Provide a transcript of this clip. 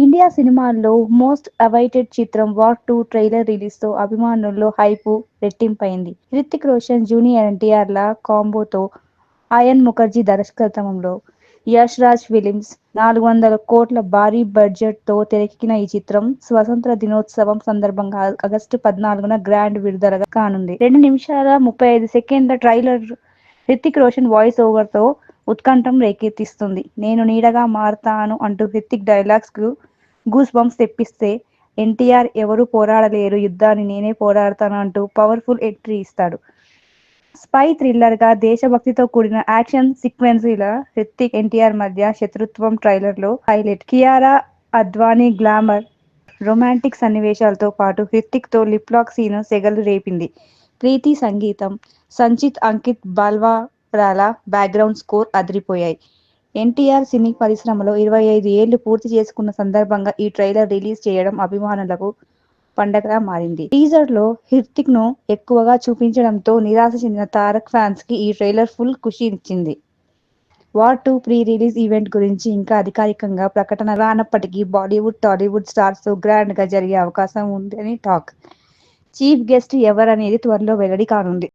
India సినిమాల్లో most awaited చిత్రం war 2 trailer రిలీజ్తో అభిమానుల్లో హైప్ రెట్టింపైంది. హృతిక్ రోషన్, జూనియర్ ఎన్టీఆర్ల కాంబోతో అయాన్ ముఖర్జీ దర్శకత్వంలో యష్ రాజ్ ఫిలిమ్స్ 400 కోట్ల భారీ బడ్జెట్తో తెరకెక్కిన ఈ చిత్రం స్వతంత్ర దినోత్సవం సందర్భంగా ఆగస్టు 14న గ్రాండ్ విడుదల కానుంది. 2 నిమిషాల 35 సెకన్ల ట్రైలర్ హృతిక్ రోషన్ వాయిస్ ఓవర్తో ఉత్కంఠం రేకెత్తిస్తుంది. నేను నీడగా మారతాను అంటూ హృతిక్ డైలాగ్స్ గూస్ బంప్స్ తెప్పిస్తే, ఎన్టీఆర్ ఎవరూ పోరాడలేరు యుద్ధాన్ని నేనే పోరాడతాను అంటూ పవర్ఫుల్ ఎంట్రీ ఇస్తాడు. స్పై థ్రిల్లర్గా దేశభక్తితో కూడిన యాక్షన్ సీక్వెన్స్ల హృతిక్, ఎన్టీఆర్ మధ్య శత్రుత్వం ట్రైలర్లో highlight. Kiara Advani glamour, romantic సన్నివేశాలతో పాటు హృతిక్తో లిప్ లాక్ సీన్ సెగలు రేపింది. ప్రీతి సంగీతం, సంచిత్ అంకిత్ బాల్వరాల బ్యాక్గ్రౌండ్ స్కోర్ అదిరిపోయాయి. ఎన్టీఆర్ సినీ పరిశ్రమలో 25 ఏళ్లు పూర్తి చేసుకున్న సందర్భంగా ఈ ట్రైలర్ రిలీజ్ చేయడం అభిమానులకు పండగలా మారింది. టీజర్లో హృతిక్ను ఎక్కువగా చూపించడంతో నిరాశ చెందిన తారక్ ఫ్యాన్స్కి ఈ ట్రైలర్ ఫుల్ ఖుషీ ఇచ్చింది. వార్ 2 ప్రీ రిలీజ్ ఈవెంట్ గురించి ఇంకా అధికారికంగా ప్రకటన రానప్పటికీ బాలీవుడ్, టాలీవుడ్ స్టార్స్తో గ్రాండ్గా జరిగే అవకాశం ఉందని టాక్. చీఫ్ గెస్ట్ ఎవరనేది త్వరలో వెల్లడి కానుంది.